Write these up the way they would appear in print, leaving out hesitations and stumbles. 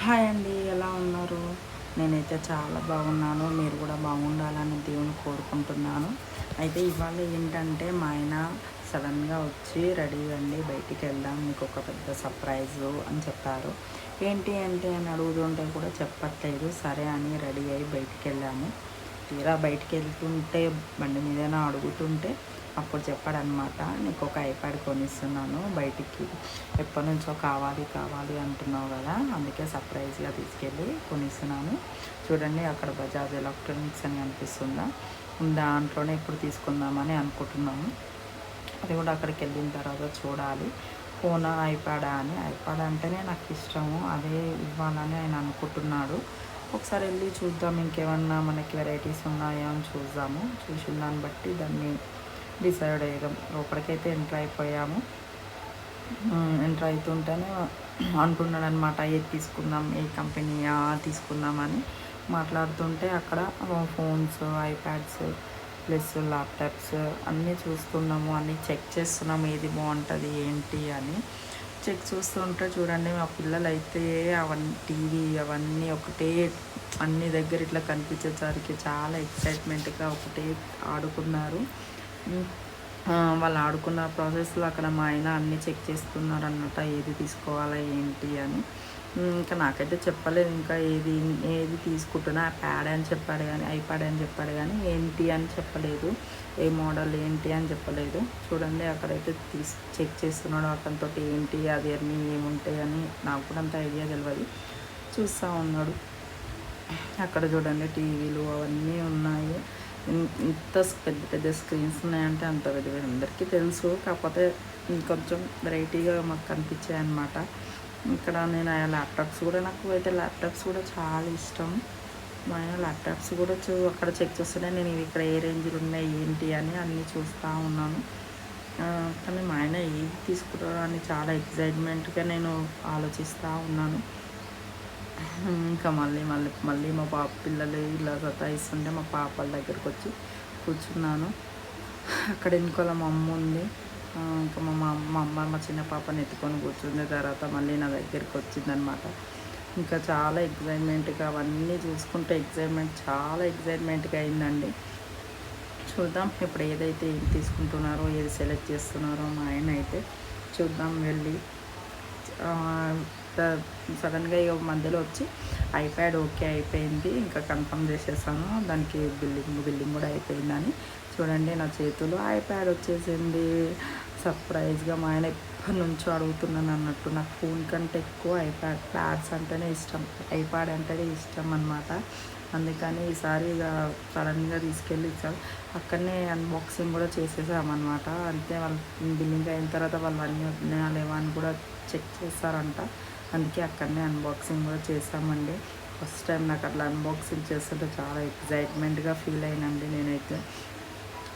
Hi అండి, ఎలా ఉన్నారు? నేనైతే చాలా బాగున్నాను. మీరు కూడా బాగుండాలని దేవుని కోరుకుంటున్నాను. అయితే ఇవాళ ఏంటంటే మా ఆయన సడన్గా వచ్చి రెడీ అండి బయటికి వెళ్దాం, మీకు ఒక పెద్ద సర్ప్రైజు అని చెప్పారు. ఏంటి అంటే అని అడుగుతుంటే కూడా చెప్పట్లేదు. సరే అని రెడీ అయ్యి బయటికి వెళ్ళాము. తీరా బయటికి వెళ్తుంటే బండి మీదనే అడుగుతుంటే అప్పుడు చెప్పాడనమాట, నీకు ఒక ఐప్యాడ్ కొనిస్తున్నాను బయటికి, ఎప్పటి నుంచో కావాలి కావాలి అంటున్నావు కదా, అందుకే సర్ప్రైజ్గా తీసుకెళ్ళి కొనిస్తున్నాను. చూడండి అక్కడ బజాజ్ ఎలక్ట్రానిక్స్ అని అనిపిస్తుందా, దాంట్లోనే ఇప్పుడు తీసుకుందామని అనుకుంటున్నాము. అది కూడా అక్కడికి వెళ్ళిన తర్వాత చూడాలి. ఫోనా ఐప్యాడా అని. ఐప్యాడ్ అంటేనే నాకు ఇష్టము, అదే ఇవ్వాలని ఆయన అనుకుంటున్నాడు. ఒకసారి వెళ్ళి చూద్దాం, ఇంకేమన్నా మనకి వెరైటీస్ ఉన్నాయో అని చూద్దాము. చూసిన దాన్ని బట్టి దాన్ని డిసైడ్ అయ్యాం. లోపలికైతే ఎంటర్ అయిపోయాము. ఎంటర్ అవుతుంటేనే అంటున్నాడు అనమాట, ఏది తీసుకుందాం, ఏ కంపెనీ తీసుకుందామని మాట్లాడుతుంటే అక్కడ ఫోన్స్, ఐప్యాడ్స్ ప్లస్ ల్యాప్టాప్స్ అన్నీ చూస్తున్నాము, అన్నీ చెక్ చేస్తున్నాము, ఏది బాగుంటుంది ఏంటి అని. చెక్ చూస్తుంటే చూడండి, మా పిల్లలు అయితే అవన్నీ టీవీ అవన్నీ ఒకటే అన్ని దగ్గర ఇట్లా కనిపించేసరికి చాలా ఎక్సైట్మెంట్గా ఒకటే ఆడుకున్నారు. వాళ్ళు ఆడుకున్న ప్రాసెస్లో అక్కడ మా ఆయన అన్నీ చెక్ చేస్తున్నారు అన్నమాట, ఏది తీసుకోవాలా ఏంటి అని. ఇంకా నాకైతే చెప్పలేదు, ఇంకా ఏది ఏది తీసుకుంటున్నా ప్యాడ్ అని చెప్పాడు కానీ, ఐప్యాడ్ అని చెప్పాడు కానీ ఏంటి అని చెప్పలేదు, ఏ మోడల్ ఏంటి అని చెప్పలేదు. చూడండి అక్కడైతే చెక్ చేస్తున్నాడు అతనితో, ఏంటి అది అన్నీ ఏముంటాయి అని. నాకు కూడా అంత ఐడియా తెలియదు, చూస్తూ ఉన్నాడు. అక్కడ చూడండి టీవీలు అవన్నీ ఉన్నాయి. ఇంత పెద్ద పెద్ద స్క్రీన్స్ ఉన్నాయంటే అంత పెద్ద పెద్ద అందరికీ తెలుసు, కాకపోతే ఇంకొంచెం వెరైటీగా మాకు కనిపించాయి అన్నమాట. ఇక్కడ నేను ఆ ల్యాప్టాప్స్ కూడా, నాకు అయితే ల్యాప్టాప్స్ కూడా చాలా ఇష్టం. మా ఆయన ల్యాప్టాప్స్ కూడా అక్కడ చెక్ చేస్తూనే నేను ఇవి ఇక్కడ ఏ రేంజ్లు ఉన్నాయి ఏంటి అని అన్నీ చూస్తూ ఉన్నాను. కానీ మా ఆయన ఏది తీసుకుంటారో అని చాలా ఎక్సైట్మెంట్గా నేను ఆలోచిస్తూ ఉన్నాను. ఇంకా మళ్ళీ మళ్ళీ మళ్ళీ మా పాప పిల్లలు ఇలా సతాయిస్తుంటే మా పాపల దగ్గరకు వచ్చి కూర్చున్నాను. అక్కడ వెనుకోల మా అమ్మ ఉంది. ఇంకా మా అమ్మ మా చిన్న పాపని ఎత్తుకొని కూర్చున్న తర్వాత మళ్ళీ నా దగ్గరికి వచ్చిందనమాట. ఇంకా చాలా ఎక్సైట్మెంట్గా అవన్నీ చూసుకుంటే చాలా ఎక్సైట్మెంట్గా అయిందండి. చూద్దాం ఇప్పుడు ఏదైతే ఏం తీసుకుంటున్నారో, ఏది సెలెక్ట్ చేస్తున్నారో మా ఆయన అయితే చూద్దాం వెళ్ళి. సడన్గా ఇక మధ్యలో వచ్చి ఐప్యాడ్ ఓకే అయిపోయింది, ఇంకా కన్ఫర్మ్ చేసేసాను, దానికి బిల్లింగ్ కూడా అయిపోయిందని. చూడండి నా చేతిలో ఐప్యాడ్ వచ్చేసింది. సర్ప్రైజ్గా మా ఆయన ఎప్పటి నుంచో అడుగుతున్నాను అన్నట్టు. నాకు ఫోన్ కంటే ఎక్కువ ప్యాడ్స్ అంటేనే ఇష్టం, ఐప్యాడ్ అంటేనే ఇష్టం అనమాట. అందుకని ఈసారి ఇక సడన్గా తీసుకెళ్ళి ఇచ్చారు. అక్కడనే అన్బాక్సింగ్ కూడా చేసేసామన్నమాట. అంతే, వాళ్ళు బిల్లింగ్ అయిన తర్వాత వాళ్ళు అన్నీ ఉన్నాయా లేవా అని కూడా చెక్ చేస్తారంట. అందుకే అక్కడనే అన్బాక్సింగ్ కూడా చేసామండి. ఫస్ట్ టైం నాకు అట్లా అన్బాక్సింగ్ చేస్తుంటే చాలా ఎక్సైట్మెంట్గా ఫీల్ అయినండి. నేనైతే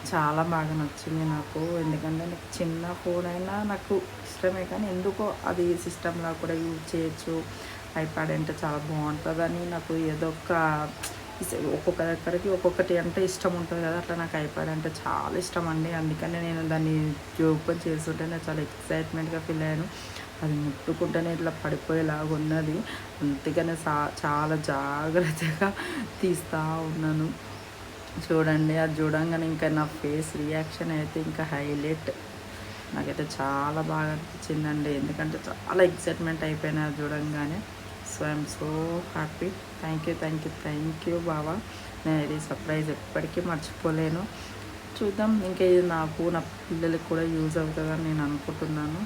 చాలా బాగా నచ్చింది నాకు. ఎందుకంటే నాకు చిన్న ఫోన్ అయినా నాకు ఇష్టమే, కానీ ఎందుకో అది సిస్టమ్లా కూడా యూజ్ చేయొచ్చు, ఐప్యాడ్ అంటే చాలా బాగుంటుందని నాకు ఏదో ఒక్కొక్క దగ్గరికి ఒక్కొక్కటి అంటే ఇష్టం ఉంటుంది కదా, అట్లా నాకు ఐప్యాడ్ అంటే చాలా ఇష్టం అండి. అందుకనే నేను దాన్ని ఓపెన్ చేస్తుంటే నేను చాలా ఎక్సైట్మెంట్గా ఫీల్ అయ్యాను. అది ముట్టుకుంటేనే ఇట్లా పడిపోయేలాగా ఉన్నది, అందుకనే చాలా జాగ్రత్తగా తీస్తూ ఉన్నాను. చూడండి అది చూడంగానే ఇంకా నా ఫేస్ రియాక్షన్ అయితే ఇంకా హైలైట్. నాకైతే చాలా బాగా అనిపించిందండి, ఎందుకంటే చాలా ఎక్సైట్మెంట్ అయిపోయినా చూడంగానే. So I'm so happy. Thank you బావా. నేను ఇది సర్ప్రైజ్ ఎప్పటికీ మర్చిపోలేను. చూద్దాం, ఇంకా ఇది నాకు నా పిల్లలకి కూడా యూజ్ అవుతుందని నేను అనుకుంటున్నాను.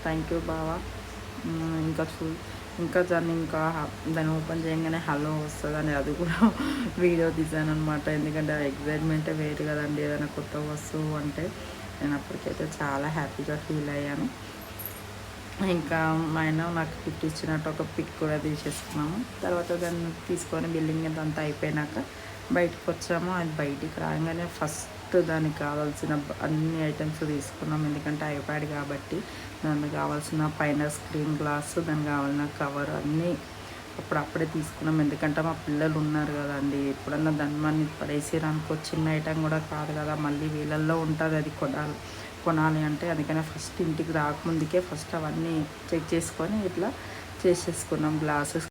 థ్యాంక్ యూ బావా. ఇంకా దాన్ని ఓపెన్ చేయగానే హలో వస్తుందని అది కూడా వీడియో తీసాను అనమాట. ఎందుకంటే ఆ ఎక్సైట్మెంటే వేరు కదండి, ఏదైనా కొత్త వస్తువు అంటే. నేను అప్పటికైతే చాలా హ్యాపీగా ఫీల్ అయ్యాను. ఇంకా మా ఆయన నాకు గిఫ్ట్ ఇచ్చినట్టు ఒక పిక్ కూడా తీసేసుకున్నాము. తర్వాత దాన్ని తీసుకొని బిల్లింగ్ అంతా అయిపోయినాక బయటకు వచ్చాము. అది బయటికి రాగానే ఫస్ట్ దానికి కావాల్సిన అన్ని ఐటమ్స్ తీసుకున్నాం, ఎందుకంటే ఐప్యాడ్ కాబట్టి. దానికి కావాల్సిన పైన స్క్రీన్ గ్లాస్, దానికి కావాల్సిన కవర్ అన్నీ అప్పుడే తీసుకున్నాం. ఎందుకంటే మా పిల్లలు ఉన్నారు కదండి, ఎప్పుడన్నా దాన్ని పడేసిరనుకో, చిన్న ఐటమ్ కూడా కాదు కదా, మళ్ళీ వీళ్ళల్లో ఉంటుంది అది కొనాలి అంటే. అందుకనే ఫస్ట్ ఇంటికి రాకముందుకే ఫస్ట్ అవన్నీ చెక్ చేసుకొని ఇట్లా చేసేసుకున్నాం. గ్లాసెస్